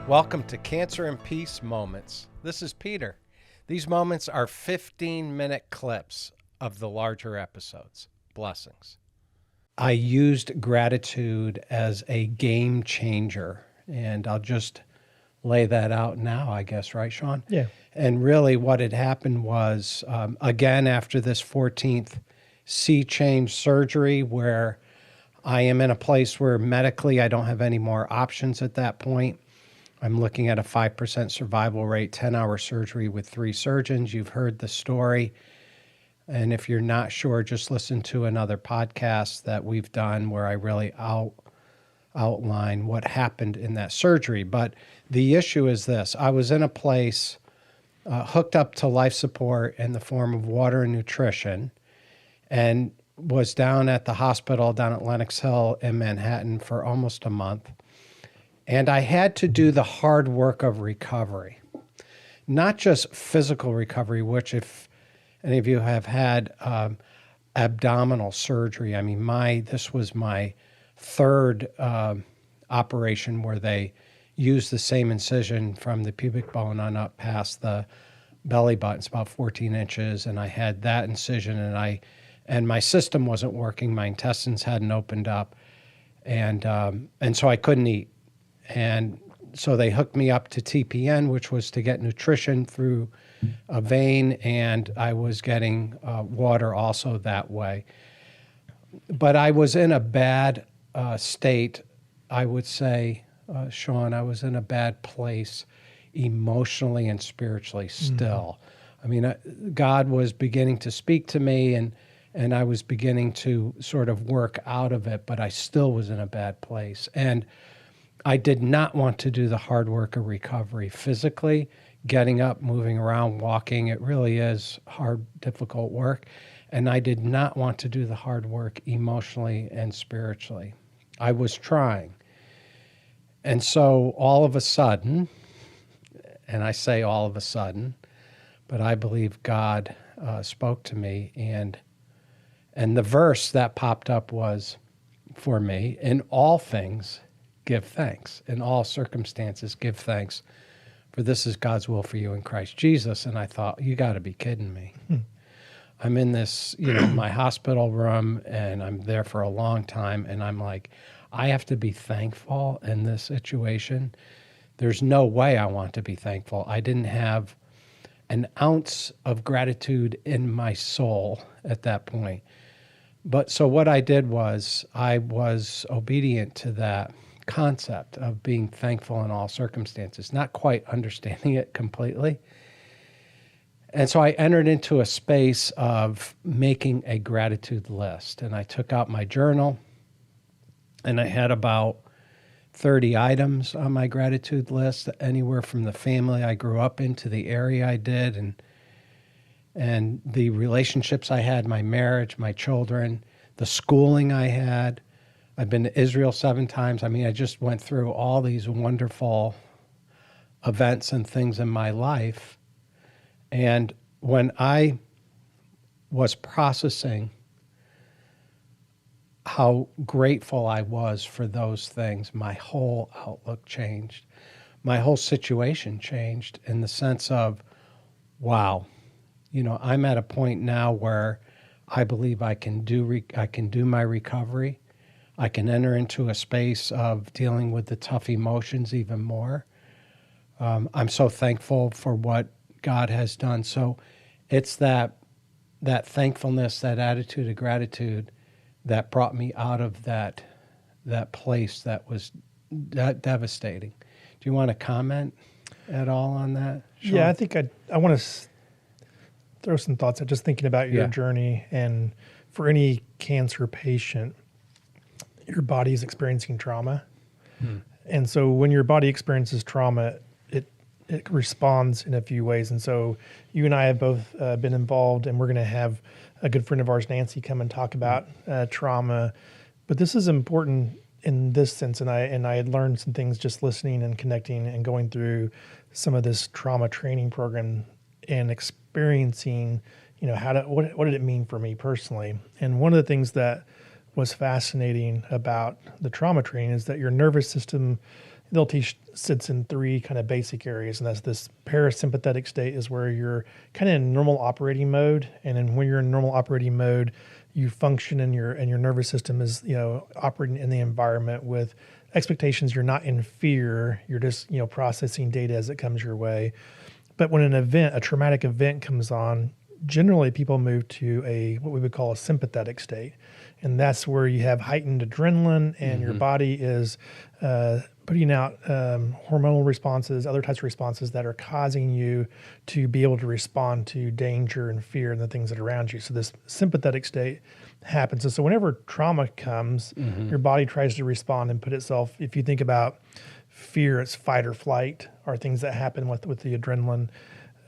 Welcome to Cancer and Peace Moments. This is Peter. These moments are 15-minute clips of the larger episodes. Blessings. I used gratitude as a game changer, and I'll just lay that out now, I guess, right, Sean? Yeah. And really what had happened was, again, after this 14th C-change surgery, where I am in a place where medically I don't have any more options at that point. I'm looking at a 5% survival rate, 10-hour surgery with 3 surgeons. You've heard the story. And if you're not sure, just listen to another podcast that we've done where I really outline what happened in that surgery. But the issue is this. I was in a place hooked up to life support in the form of water and nutrition, and was down at the hospital down at Lenox Hill in Manhattan for almost a month. And I had to do the hard work of recovery, not just physical recovery, which if any of you have had abdominal surgery, I mean, this was my third operation where they used the same incision from the pubic bone on up past the belly button. It's about 14 inches. And I had that incision and my system wasn't working. My intestines hadn't opened up. And so I couldn't eat. And so they hooked me up to TPN, which was to get nutrition through a vein, and I was getting water also that way. But I was in a bad state, I would say, Sean, I was in a bad place emotionally and spiritually still. I mean, God was beginning to speak to me, and I was beginning to sort of work out of it, but I still was in a bad place. And I did not want to do the hard work of recovery physically, getting up, moving around, walking. It really is hard, difficult work. And I did not want to do the hard work emotionally and spiritually. I was trying. And so all of a sudden, and I say all of a sudden, but I believe God spoke to me. And the verse that popped up was, for me, in all things, give thanks. In all circumstances, give thanks, for this is God's will for you in Christ Jesus. And I thought, you got to be kidding me. I'm in this, my hospital room, and I'm there for a long time. And I'm like, I have to be thankful in this situation. There's no way I want to be thankful. I didn't have an ounce of gratitude in my soul at that point. But so what I did was I was obedient to that concept of being thankful in all circumstances, not quite understanding it completely. And so I entered into a space of making a gratitude list. And I took out my journal, and I had about 30 items on my gratitude list, anywhere from the family I grew up in to the area I did, and the relationships I had, my marriage, my children, the schooling I had. I've been to Israel 7 times. I mean, I just went through all these wonderful events and things in my life. And when I was processing how grateful I was for those things, my whole outlook changed. My whole situation changed in the sense of, wow, I'm at a point now where I believe I can do my recovery. I can enter into a space of dealing with the tough emotions even more. I'm so thankful for what God has done. So it's that thankfulness, that attitude of gratitude that brought me out of that place that was devastating. Do you want to comment at all on that, Sean? Yeah, I think I want to throw some thoughts out, just thinking about your journey. And for any cancer patient, your body is experiencing trauma. And so when your body experiences trauma, it responds in a few ways. And so you and I have both been involved, and we're going to have a good friend of ours, Nancy, come and talk about trauma. But this is important in this sense. And I had learned some things just listening and connecting and going through some of this trauma training program and experiencing, what did it mean for me personally? And one of the things that was fascinating about the trauma training is that your nervous system they'll teach sits in three kind of basic areas, and that's this parasympathetic state is where you're kind of in normal operating mode, and then when you're in normal operating mode, you function in your nervous system is operating in the environment with expectations. You're not in fear. You're just processing data as it comes your way. But when a traumatic event comes on, generally people move to what we would call a sympathetic state. And that's where you have heightened adrenaline and your body is putting out hormonal responses, other types of responses that are causing you to be able to respond to danger and fear and the things that are around you. So this sympathetic state happens. And so whenever trauma comes, your body tries to respond and put itself, if you think about fear, it's fight or flight, are things that happen with the adrenaline.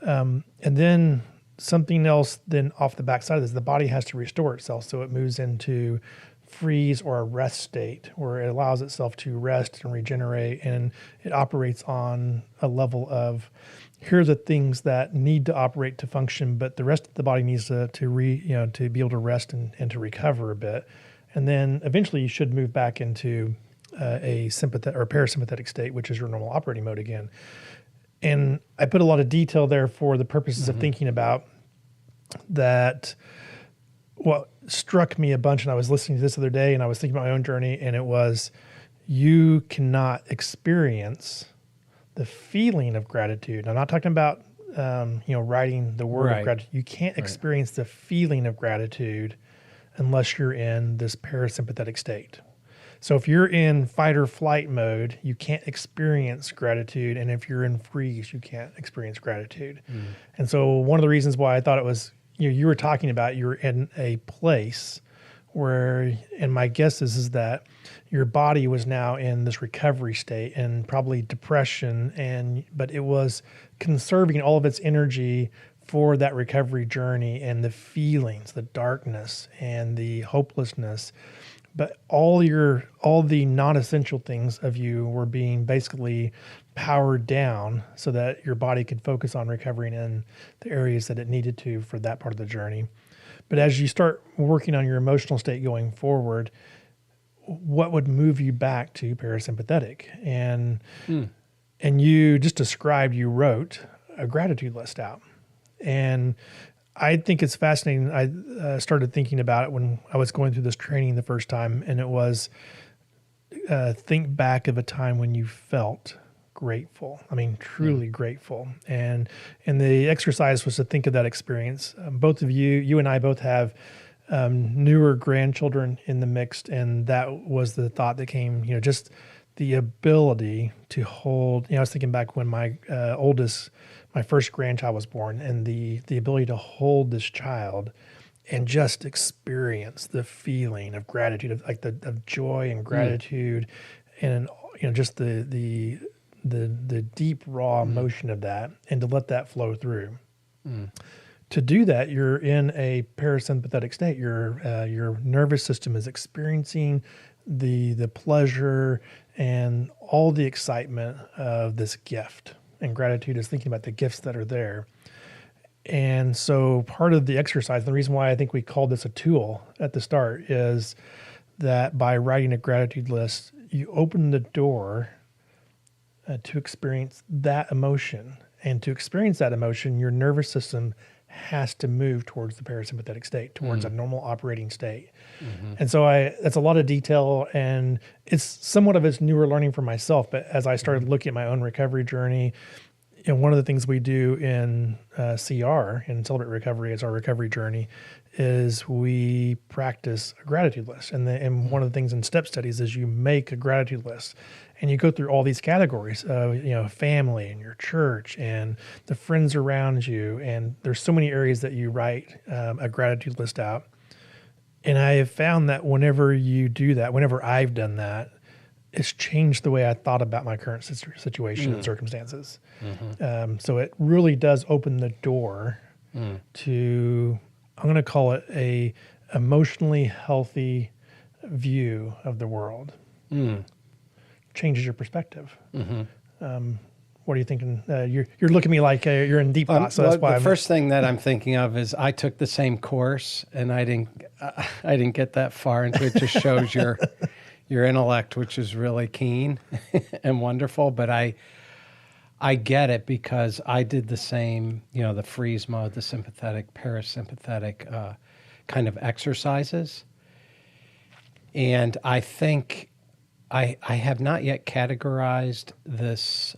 And then something else then off the backside of this, the body has to restore itself. So it moves into freeze or a rest state where it allows itself to rest and regenerate. And it operates on a level of, here are the things that need to operate to function, but the rest of the body needs to be able to rest and to recover a bit. And then eventually you should move back into a sympathetic or parasympathetic state, which is your normal operating mode again. And I put a lot of detail there for the purposes of thinking about that. What struck me a bunch, and I was listening to this the other day, and I was thinking about my own journey, and it was, you cannot experience the feeling of gratitude. I'm not talking about, writing the word of gratitude. You can't experience the feeling of gratitude unless you're in this parasympathetic state. So if you're in fight or flight mode, you can't experience gratitude. And if you're in freeze, you can't experience gratitude. And so one of the reasons why I thought it was, you were talking about you're in a place where, and my guess is that your body was now in this recovery state and probably depression, but it was conserving all of its energy for that recovery journey and the feelings, the darkness and the hopelessness. But all the non-essential things of you were being basically powered down so that your body could focus on recovering in the areas that it needed to for that part of the journey. But as you start working on your emotional state going forward, what would move you back to parasympathetic? And you just described, you wrote a gratitude list out. And I think it's fascinating. I started thinking about it when I was going through this training the first time, and it was think back of a time when you felt grateful. I mean, truly grateful. And the exercise was to think of that experience. Both of you and I both have newer grandchildren in the mix, and that was the thought that came, just the ability to hold, I was thinking back when my first grandchild was born, and the ability to hold this child and just experience the feeling of gratitude, of joy and gratitude, and just the deep raw emotion of that, and to let that flow through. To do that, you're in a parasympathetic state. Your nervous system is experiencing the pleasure and all the excitement of this gift. And gratitude is thinking about the gifts that are there. And so part of the exercise, the reason why I think we called this a tool at the start, is that by writing a gratitude list, you open the door to experience that emotion. And to experience that emotion, your nervous system has to move towards the parasympathetic state, towards a normal operating state. And so that's a lot of detail, and it's somewhat of a newer learning for myself. But as I started looking at my own recovery journey, one of the things we do in CR, in Celebrate Recovery, as our recovery journey, is we practice a gratitude list. And one of the things in step studies is you make a gratitude list. And you go through all these categories of, family and your church and the friends around you. And there's so many areas that you write a gratitude list out. And I have found that whenever you do that, whenever I've done that, it's changed the way I thought about my current situation and circumstances. So it really does open the door to, I'm going to call it a emotionally healthy view of the world. Changes your perspective. What are you thinking? You're looking at me like you're in deep thought. So that's why the first thing that I'm thinking of is I took the same course and I didn't get that far into it. Just shows your intellect, which is really keen and wonderful. But I get it because I did the same, the freeze mode, the sympathetic, parasympathetic kind of exercises. And I think I have not yet categorized this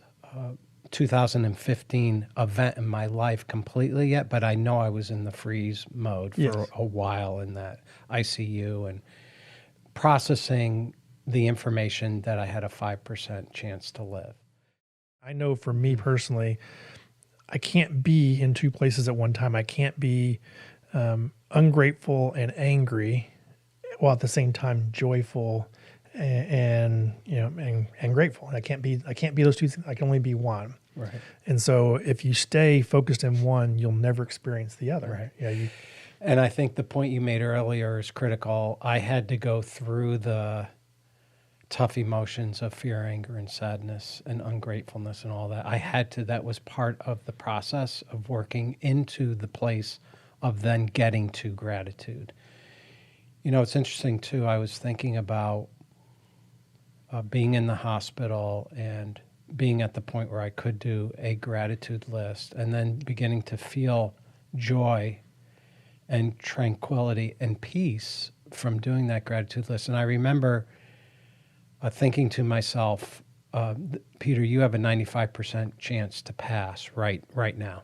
2015 event in my life completely yet, but I know I was in the freeze mode for Yes. a while in that ICU and processing the information that I had a 5% chance to live. I know for me personally, I can't be in two places at one time. I can't be ungrateful and angry while at the same time joyful and grateful. I can't be those two things. I can only be one. Right. And so if you stay focused in one, you'll never experience the other. Right. Yeah. And I think the point you made earlier is critical. I had to go through the tough emotions of fear, anger, and sadness and ungratefulness and all that. That was part of the process of working into the place of then getting to gratitude. It's interesting too. I was thinking about being in the hospital and being at the point where I could do a gratitude list and then beginning to feel joy and tranquility and peace from doing that gratitude list. And I remember thinking to myself, Peter, you have a 95% chance to pass right now.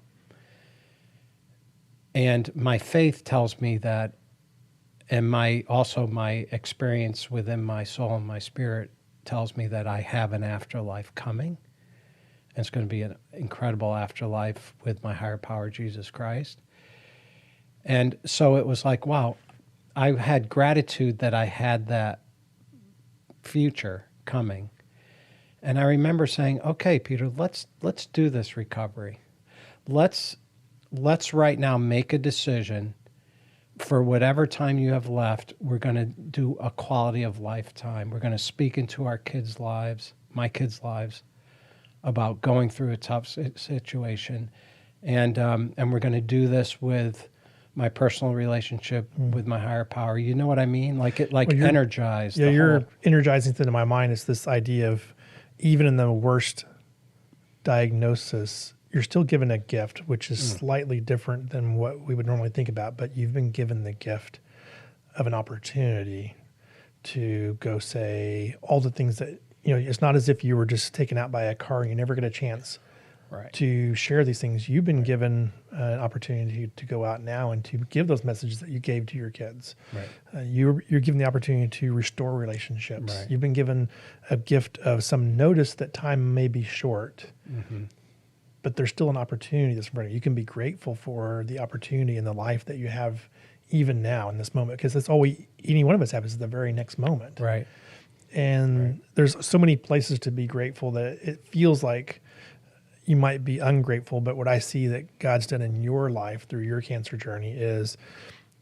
And my faith tells me that, and my experience within my soul and my spirit tells me that I have an afterlife coming. And it's going to be an incredible afterlife with my higher power, Jesus Christ. And so it was like, wow, I had gratitude that I had that future coming. And I remember saying, okay, Peter, let's do this recovery. Let's right now make a decision. For whatever time you have left, we're going to do a quality of life time. We're going to speak into our kids' lives, my kids' lives, about going through a tough situation. And we're going to do this with my personal relationship with my higher power. You know what I mean? Energized. Yeah, you're energizing into my mind. It's this idea of even in the worst diagnosis, you're still given a gift, which is slightly different than what we would normally think about, but you've been given the gift of an opportunity to go say all the things that, it's not as if you were just taken out by a car and you never get a chance to share these things. You've been given an opportunity to go out now and to give those messages that you gave to your kids. Right. You're given the opportunity to restore relationships. Right. You've been given a gift of some notice that time may be short. Mm-hmm. But there's still an opportunity that's in front of you. You can be grateful for the opportunity and the life that you have even now in this moment, because that's all any one of us have is the very next moment. Right. And there's so many places to be grateful that it feels like you might be ungrateful. But what I see that God's done in your life through your cancer journey is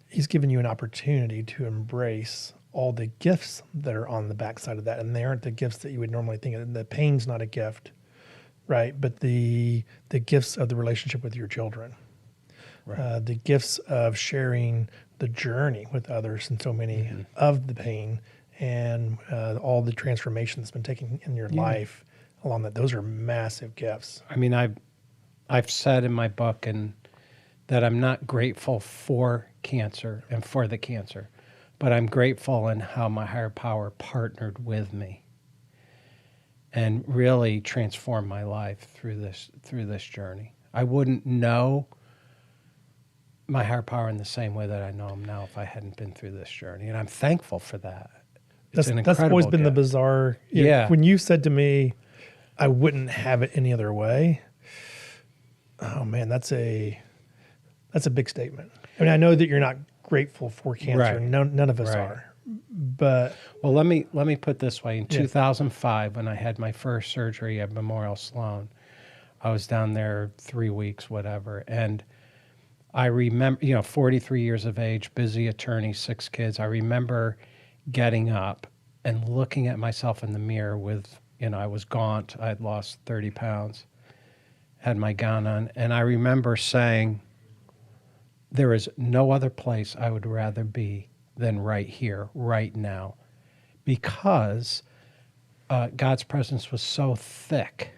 he's given you an opportunity to embrace all the gifts that are on the backside of that. And they aren't the gifts that you would normally think of. The pain's not a gift. Right, but the gifts of the relationship with your children, the gifts of sharing the journey with others, and so many of the pain and all the transformation that's been taking in your life along that. Those are massive gifts. I mean, I've said in my book and that I'm not grateful for cancer and for the cancer, but I'm grateful in how my higher power partnered with me and really transformed my life through this journey. I wouldn't know my higher power in the same way that I know him now if I hadn't been through this journey, and I'm thankful for that. That's always been the bizarre. When you said to me, "I wouldn't have it any other way," oh man, that's a big statement. I mean, I know that you're not grateful for cancer. Right. None of us are. But well, let me put it this way. In 2005, when I had my first surgery at Memorial Sloan, I was down there 3 weeks, whatever. And I remember, 43 years of age, busy attorney, 6 kids. I remember getting up and looking at myself in the mirror with, I was gaunt. I had lost 30 pounds, had my gown on. And I remember saying, there is no other place I would rather be than right here, right now, because God's presence was so thick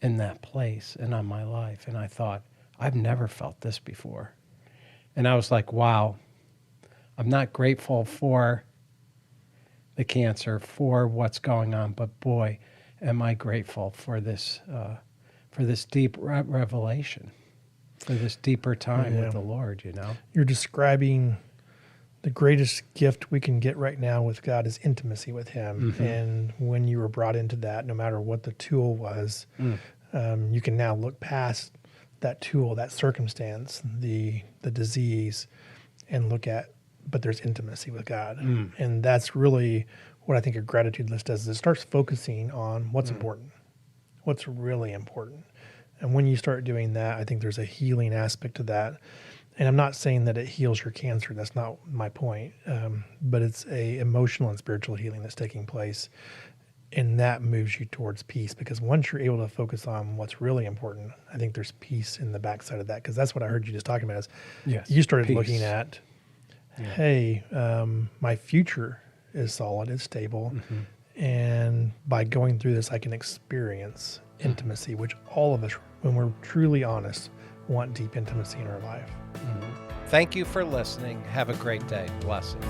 in that place and on my life. And I thought, I've never felt this before. And I was like, wow, I'm not grateful for the cancer, for what's going on, but boy, am I grateful for this deep revelation, for this deeper time with the Lord, you know? You're describing the greatest gift we can get right now with God is intimacy with Him. Mm-hmm. And when you were brought into that, no matter what the tool was, you can now look past that tool, that circumstance, the disease, and look at, but there's intimacy with God. And that's really what I think a gratitude list does, is it starts focusing on what's important, what's really important. And when you start doing that, I think there's a healing aspect to that. And I'm not saying that it heals your cancer. That's not my point. But it's a emotional and spiritual healing that's taking place. And that moves you towards peace, because once you're able to focus on what's really important, I think there's peace in the backside of that. Because that's what I heard you just talking about is you started looking at, hey, my future is solid, it's stable. And by going through this, I can experience intimacy, which all of us, when we're truly honest, want deep intimacy in our life. Thank you for listening. Have a great day. Blessings.